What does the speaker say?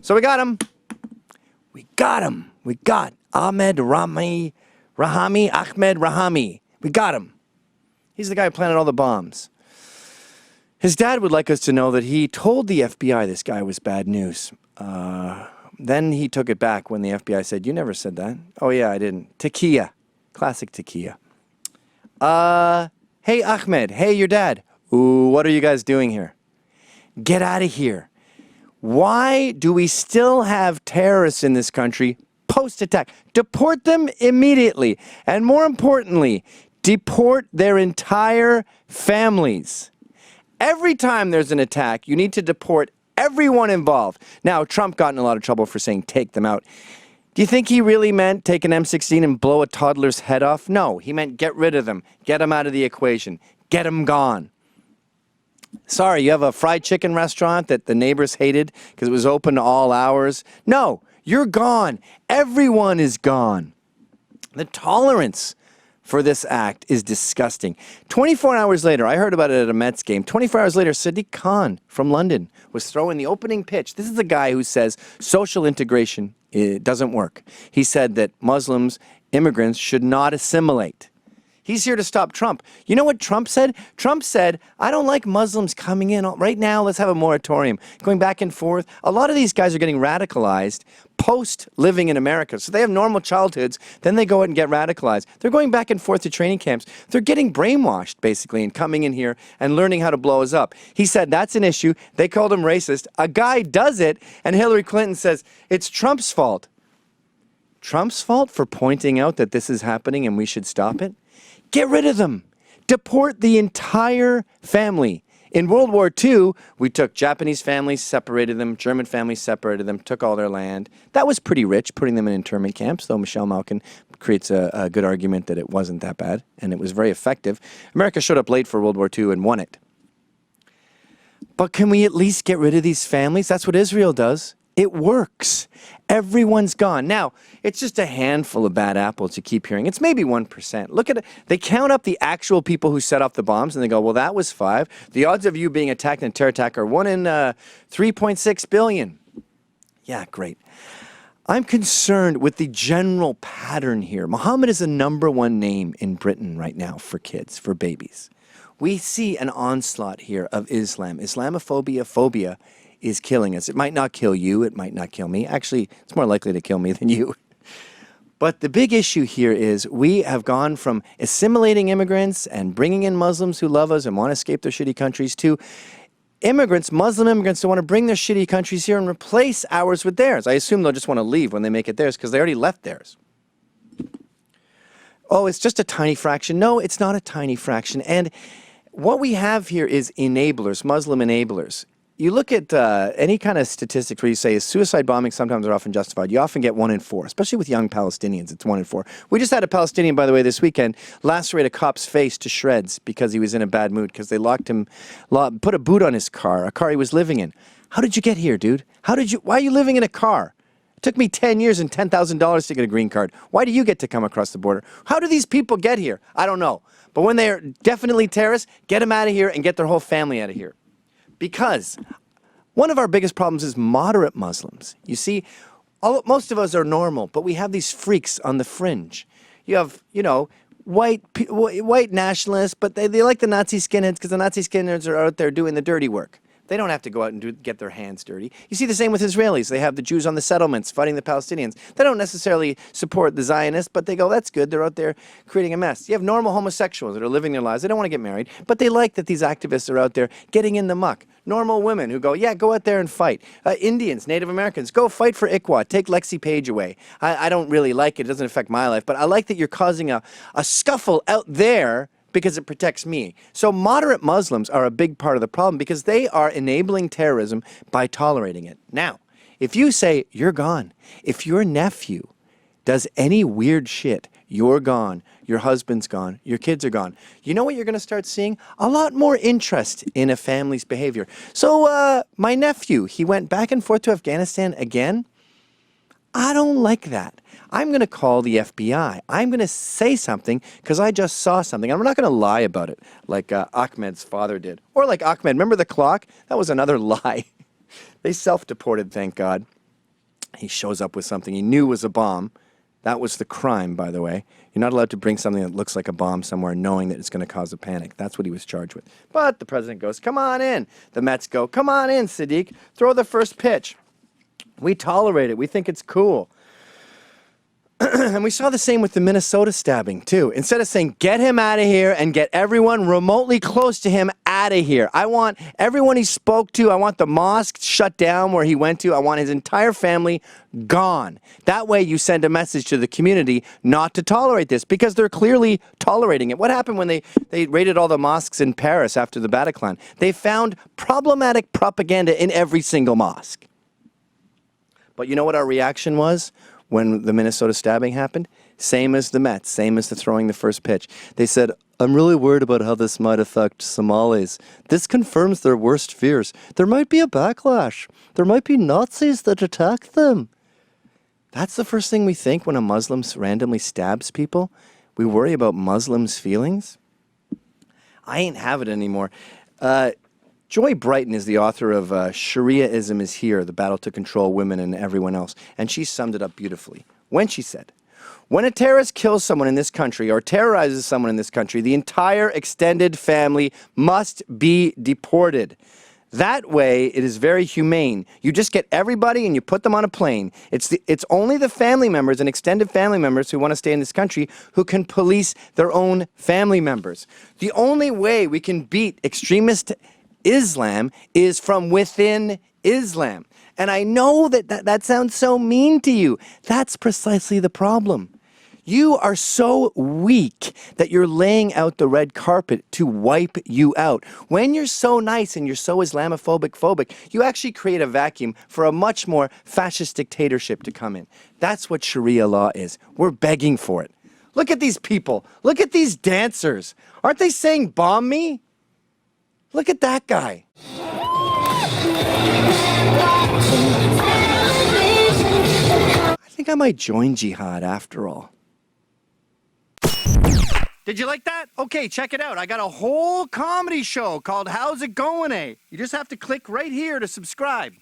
So we got him. We got him. We got Ahmed Rahami. We got him. He's the guy who planted all the bombs. His dad would like us to know that he told the FBI this guy was bad news. Then he took it back when the FBI said, "You never said that." Oh, yeah, I didn't. Takia. Classic Takia. Hey, Ahmed. Hey, your dad. Ooh, what are you guys doing here? Get out of here. Why do we still have terrorists in this country post-attack? Deport them immediately. And more importantly, deport their entire families. Every time there's an attack, you need to deport everyone involved. Now, Trump got in a lot of trouble for saying take them out. Do you think he really meant take an M16 and blow a toddler's head off? No, he meant get rid of them, get them out of the equation, get them gone. Sorry, you have a fried chicken restaurant that the neighbors hated because it was open to all hours? No, you're gone. Everyone is gone. The tolerance for this act is disgusting. 24 hours later, I heard about it at a Mets game. 24 hours later, Sadiq Khan from London was throwing the opening pitch. This is the guy who says social integration doesn't work. He said that Muslims, immigrants, should not assimilate. He's here to stop Trump. You know what Trump said? Trump said, I don't like Muslims coming in. Right now, let's have a moratorium. Going back and forth. A lot of these guys are getting radicalized post living in America. So they have normal childhoods, then they go out and get radicalized. They're going back and forth to training camps. They're getting brainwashed, basically, and coming in here and learning how to blow us up. He said that's an issue. They called him racist. A guy does it, and Hillary Clinton says it's Trump's fault. Trump's fault for pointing out that this is happening and we should stop it? Get rid of them. Deport the entire family. In World War II, we took Japanese families, separated them, German families, separated them, took all their land. That was pretty rich, putting them in internment camps, though Michelle Malkin creates a good argument that it wasn't that bad, and it was very effective. America showed up late for World War II and won it. But can we at least get rid of these families? That's what Israel does. It works. Everyone's gone. Now, it's just a handful of bad apples you keep hearing. It's maybe 1%. Look at it. They count up the actual people who set off the bombs, and they go, well, that was 5. The odds of you being attacked in a terror attack are 1 in 3.6 billion. Yeah, great. I'm concerned with the general pattern here. Muhammad is the #1 name in Britain right now for kids, for babies. We see an onslaught here of Islam. Islamophobia, phobia is killing us. It might not kill you. It might not kill me. Actually, it's more likely to kill me than you. But the big issue here is we have gone from assimilating immigrants and bringing in Muslims who love us and want to escape their shitty countries to immigrants, Muslim immigrants who want to bring their shitty countries here and replace ours with theirs. I assume they'll just want to leave when they make it theirs because they already left theirs. Oh, it's just a tiny fraction. No, it's not a tiny fraction. And what we have here is enablers, Muslim enablers. You look at any kind of statistics where you say suicide bombings sometimes are often justified. You often get 1 in 4, especially with young Palestinians. It's 1 in 4. We just had a Palestinian, by the way, this weekend lacerate a cop's face to shreds because he was in a bad mood because they locked him, put a boot on his car, a car he was living in. How did you get here, dude? Why are you living in a car? It took me 10 years and $10,000 to get a green card. Why do you get to come across the border? How do these people get here? I don't know. But when they're definitely terrorists, get them out of here and get their whole family out of here. Because one of our biggest problems is moderate Muslims. You see, most of us are normal, but we have these freaks on the fringe. You have, white nationalists, but they like the Nazi skinheads because the Nazi skinheads are out there doing the dirty work. They don't have to go out and get their hands dirty. You see the same with Israelis. They have the Jews on the settlements fighting the Palestinians. They don't necessarily support the Zionists, but they go, that's good. They're out there creating a mess. You have normal homosexuals that are living their lives. They don't want to get married, but they like that these activists are out there getting in the muck. Normal women who go, yeah, go out there and fight. Indians, Native Americans, go fight for ICWA. Take Lexi Page away. I don't really like it. It doesn't affect my life, but I like that you're causing a scuffle out there because it protects me. So moderate Muslims are a big part of the problem because they are enabling terrorism by tolerating it. Now, if you say, you're gone, if your nephew does any weird shit, you're gone, your husband's gone, your kids are gone, you know what you're going to start seeing? A lot more interest in a family's behavior. So my nephew, he went back and forth to Afghanistan again. I don't like that. I'm going to call the FBI. I'm going to say something because I just saw something. I'm not going to lie about it like Ahmed's father did. Or like Ahmed. Remember the clock? That was another lie. They self-deported, thank God. He shows up with something he knew was a bomb. That was the crime, by the way. You're not allowed to bring something that looks like a bomb somewhere knowing that it's going to cause a panic. That's what he was charged with. But the president goes, come on in. The Mets go, come on in, Sadiq. Throw the first pitch. We tolerate it. We think it's cool. And we saw the same with the Minnesota stabbing, too. Instead of saying, get him out of here and get everyone remotely close to him out of here. I want everyone he spoke to, I want the mosque shut down where he went to. I want his entire family gone. That way you send a message to the community not to tolerate this, because they're clearly tolerating it. What happened when they raided all the mosques in Paris after the Bataclan? They found problematic propaganda in every single mosque. But you know what our reaction was when the Minnesota stabbing happened? Same as the Mets, same as the throwing the first pitch. They said, I'm really worried about how this might affect Somalis. This confirms their worst fears. There might be a backlash. There might be Nazis that attack them. That's the first thing we think when a Muslim randomly stabs people. We worry about Muslims' feelings. I ain't have it anymore. Joy Brighton is the author of Shariaism is Here, the battle to control women and everyone else. And she summed it up beautifully when she said, when a terrorist kills someone in this country or terrorizes someone in this country, the entire extended family must be deported. That way, it is very humane. You just get everybody and you put them on a plane. It's only the family members and extended family members who want to stay in this country who can police their own family members. The only way we can beat extremist Islam is from within Islam. And I know that sounds so mean to you. That's precisely the problem. You are so weak that you're laying out the red carpet to wipe you out. When you're so nice and you're so Islamophobic, you actually create a vacuum for a much more fascist dictatorship to come in. That's what Sharia law is. We're begging for it. Look at these people. Look at these dancers. Aren't they saying, bomb me? Look at that guy. I think I might join jihad after all. Did you like that? Okay, check it out. I got a whole comedy show called How's It Going, Eh? You just have to click right here to subscribe.